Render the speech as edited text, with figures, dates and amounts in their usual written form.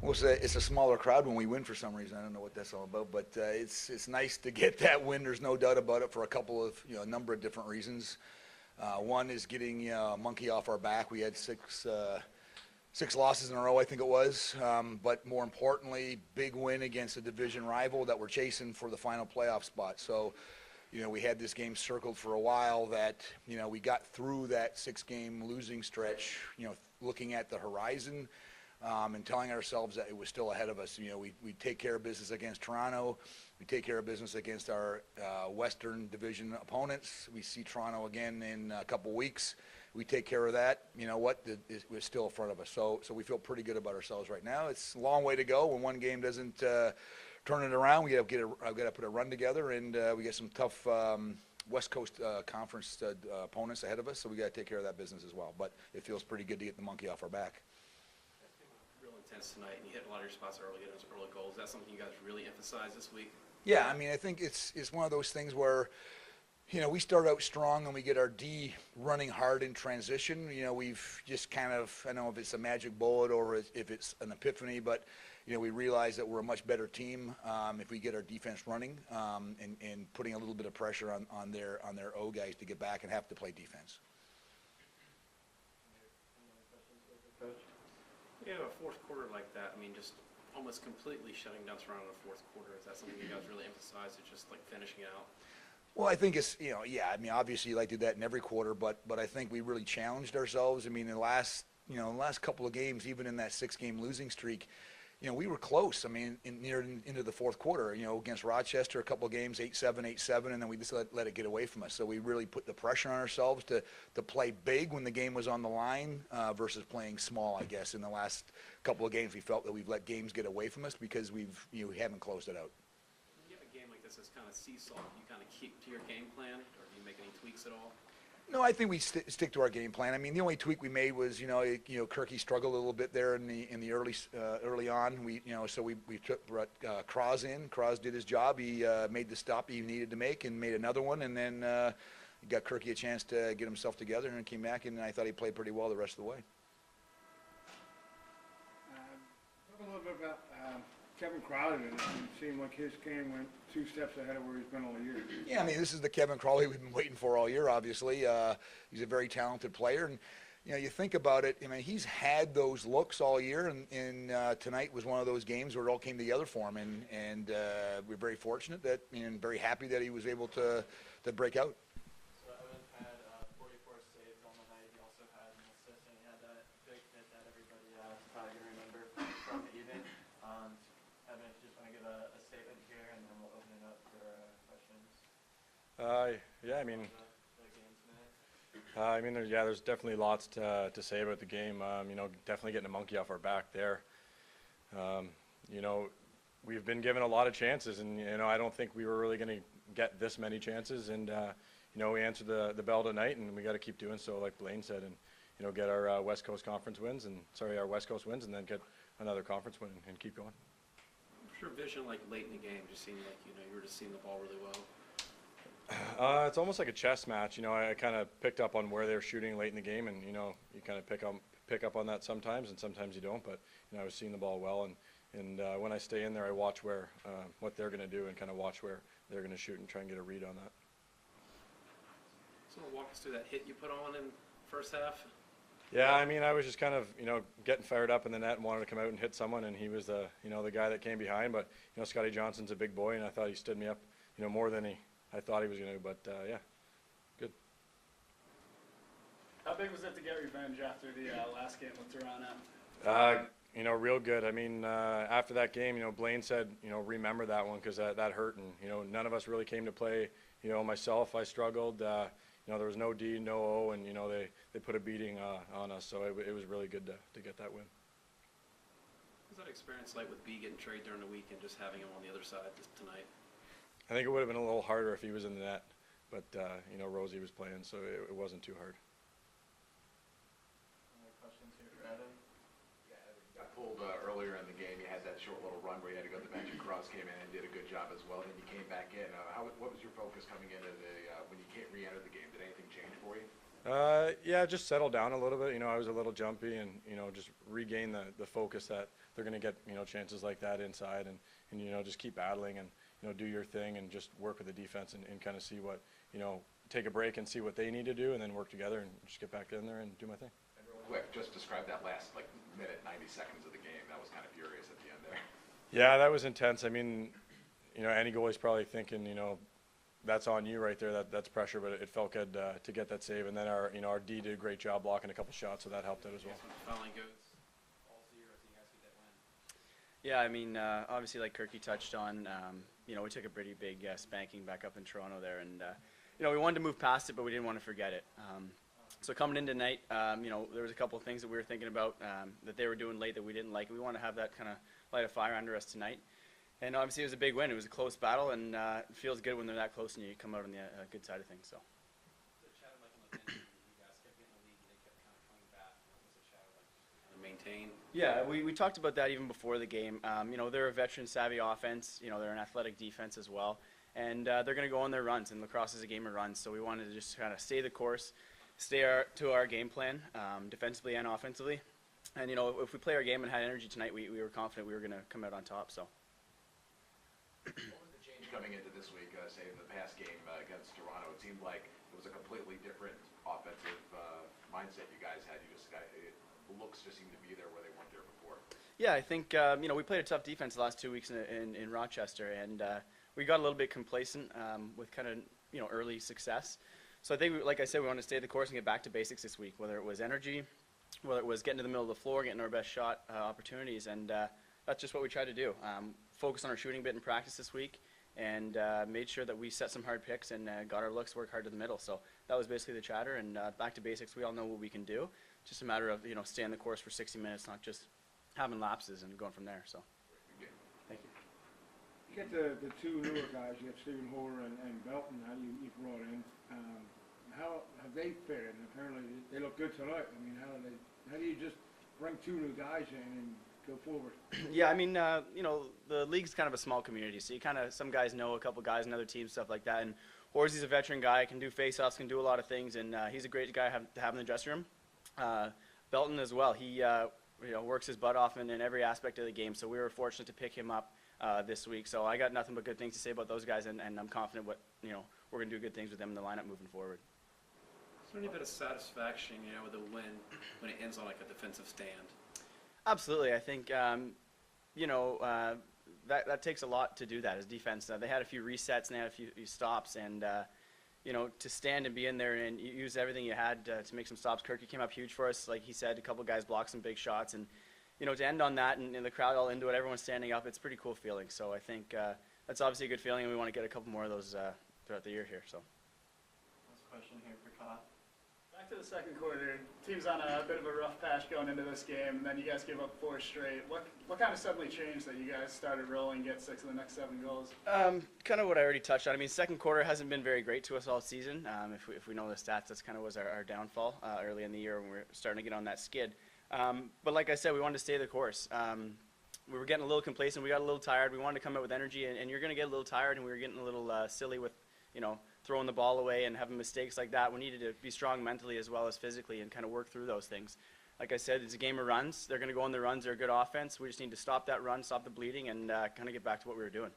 Well, it's a smaller crowd when we win for some reason. I don't know what that's all about, but it's nice to get that win. There's no doubt about it for a couple of a number of different reasons. One is getting a monkey off our back. We had six losses in a row, I think it was. But more importantly, big win against a division rival that we're chasing for the final playoff spot. So, we had this game circled for a while that, we got through that 6-game losing stretch, looking at the horizon. And telling ourselves that it was still ahead of us. We take care of business against Toronto. We take care of business against our Western Division opponents. We see Toronto again in a couple weeks. We take care of that. You know what? We're still in front of us. So we feel pretty good about ourselves right now. It's a long way to go. When one game doesn't turn it around, we have got to put a run together, and we get some tough West Coast Conference opponents ahead of us. So we got to take care of that business as well. But it feels pretty good to get the monkey off our back. Tonight, and you hit a lot of your spots early, getting those early goals. Is that something you guys really emphasize this week? Yeah, I mean, I think it's one of those things where, we start out strong and we get our D running hard in transition. We've just kind of, I don't know if it's a magic bullet or if it's an epiphany, but, we realize that we're a much better team if we get our defense running and putting a little bit of pressure on their O guys to get back and have to play defense. Yeah, a fourth quarter like that, I mean, just almost completely shutting down Toronto in the fourth quarter. Is that something you guys really emphasize, it's just like finishing out? Well, I think it's, yeah, I mean, obviously you like to do that in every quarter, but I think we really challenged ourselves. I mean, in the last couple of games, even in that 6-game losing streak, we were close. I mean, into the fourth quarter, against Rochester, a couple of games, 8-7, 8-7, and then we just let it get away from us. So we really put the pressure on ourselves to play big when the game was on the line versus playing small, I guess. In the last couple of games, we felt that we've let games get away from us because we haven't closed it out. When you have a game like this that's kind of seesaw, do you kind of keep to your game plan, or do you make any tweaks at all? No, I think we stick to our game plan. I mean, the only tweak we made was, Kirky struggled a little bit there in the early on. So we brought Kraz in. Kraz did his job. He made the stop he needed to make and made another one, and then got Kirky a chance to get himself together and came back, and I thought he played pretty well the rest of the way. Talk a little bit about Kevin Crowley. It seemed like his game went 2 steps ahead of where he's been all year. Yeah, I mean, this is the Kevin Crowley we've been waiting for all year, obviously. He's a very talented player. And, you think about it, I mean, he's had those looks all year, and tonight was one of those games where it all came together for him. And we're very fortunate and very happy that he was able to break out. So Evan had 44 saves on the night. He also had an assist, and he had that big hit that everybody probably can remember from the evening. Evan, if you just want to give a statement here, and then we'll open it up for questions. Yeah, I mean, there's definitely lots to say about the game. Definitely getting a monkey off our back there. We've been given a lot of chances, and I don't think we were really going to get this many chances. And we answered the bell tonight, and we got to keep doing so, like Blaine said, and get our West Coast wins, and then get another conference win and keep going. What's your vision like late in the game? Just seemed like you were just seeing the ball really well. It's almost like a chess match. I kind of picked up on where they're shooting late in the game, and you kind of pick up on that sometimes, and sometimes you don't. But I was seeing the ball well, and when I stay in there, I watch what they're going to do, and kind of watch where they're going to shoot and try and get a read on that. So walk us through that hit you put on in first half. Yeah, I mean, I was just kind of, getting fired up in the net and wanted to come out and hit someone, and he was the guy that came behind. But, Scotty Johnson's a big boy, and I thought he stood me up, more than I thought he was going to. But, yeah, good. How big was it to get revenge after the last game with Toronto? Real good. I mean, after that game, Blaine said, remember that one because that hurt, and, none of us really came to play. Myself, I struggled. There was no D, no O, and they put a beating on us, so it was really good to get that win. What was that experience like with B getting traded during the week and just having him on the other side tonight? I think it would have been a little harder if he was in the net, but Rosie was playing, so it wasn't too hard. Any questions here for Evan? Yeah, Evan got pulled earlier in the game. You had that short little run where you had to go to the bench, and Cross came in and did a good job as well. Then you came back in. What was your focus coming into when you re-entered the game? Did anything change for you? Yeah, just settle down a little bit. You know, I was a little jumpy and, you know, just regain the focus that they're going to get, you know, chances like that inside and, you know, just keep battling and, you know, do your thing and just work with the defense and kind of see what, you know, take a break and see what they need to do and then work together and just get back in there and do my thing. And real quick, just describe that last, like, minute, 90 seconds of the game. That was kind of furious at the end there. Yeah, that was intense. I mean, you know, any goalie's probably thinking, you know, that's on you right there. That's pressure, but it felt good to get that save. And then our D did a great job blocking a couple shots, so that helped out as well. Fouling goes. Yeah, I mean, obviously, like Kirky touched on, you know, we took a pretty big spanking back up in Toronto there, and you know, we wanted to move past it, but we didn't want to forget it. So coming in tonight, you know, there was a couple of things that we were thinking about that they were doing late that we didn't like, and we want to have that kind of light a fire under us tonight. And obviously, it was a big win. It was a close battle, and it feels good when they're that close and you come out on the good side of things. So. Maintain. Yeah, we talked about that even before the game. You know, they're a veteran-savvy offense. You know, they're an athletic defense as well. And they're going to go on their runs, and lacrosse is a game of runs. So we wanted to just kind of stay the course, stay to our game plan, defensively and offensively. And, you know, if we play our game and had energy tonight, we were confident we were going to come out on top. So. What was the change coming into this week, say in the past game against Toronto? It seemed like it was a completely different offensive mindset you guys had. The looks just seemed to be there where they weren't there before. Yeah, I think, you know, we played a tough defense the last 2 weeks in Rochester, and we got a little bit complacent with kind of, you know, early success. So I think, like I said, we want to stay the course and get back to basics this week, whether it was energy, whether it was getting to the middle of the floor, getting our best shot opportunities, and that's just what we tried to do. Focus on our shooting bit in practice this week, and made sure that we set some hard picks and got our looks, work hard to the middle. So that was basically the chatter, and back to basics. We all know what we can do. Just a matter of, you know, staying the course for 60 minutes, not just having lapses and going from there. So, thank you. You get the two newer guys, you have Stephen Hoare and Belton, how you brought in. How have they fared? And apparently they look good tonight. I mean, how do you just bring two new guys in and go forward? Yeah, I mean, you know, the league's kind of a small community, so you kind of, some guys know a couple guys in other teams, stuff like that. And Horsley's a veteran guy, can do face-offs, can do a lot of things, and he's a great guy to have in the dressing room. Belton as well. He you know, works his butt off in every aspect of the game, so we were fortunate to pick him up this week. So I got nothing but good things to say about those guys, and I'm confident we're going to do good things with them in the lineup moving forward. Is there any bit of satisfaction, you know, with a win when it ends on like a defensive stand? Absolutely. I think, you know, that takes a lot to do that as defense. They had a few resets and they had a few stops, and you know, to stand and be in there and use everything you had to make some stops. Kirky came up huge for us. Like he said, a couple guys blocked some big shots, and you know, to end on that and the crowd all into it, everyone standing up, it's a pretty cool feeling. So I think that's obviously a good feeling, and we want to get a couple more of those throughout the year here. So. Last question here for Kyle. Back to the second quarter, team's on a bit of a rough patch going into this game, and then you guys give up 4 straight. What kind of suddenly changed that you guys started rolling, get 6 of the next 7 goals? Kind of what I already touched on. I mean, second quarter hasn't been very great to us all season. If we know the stats, that's kind of was our downfall early in the year when we were starting to get on that skid. But like I said, we wanted to stay the course. We were getting a little complacent. We got a little tired. We wanted to come out with energy, and you're going to get a little tired, and we were getting a little silly with, you know, throwing the ball away and having mistakes like that. We needed to be strong mentally as well as physically and kind of work through those things. Like I said, it's a game of runs. They're going to go on the runs. They're a good offense. We just need to stop that run, stop the bleeding, and kind of get back to what we were doing.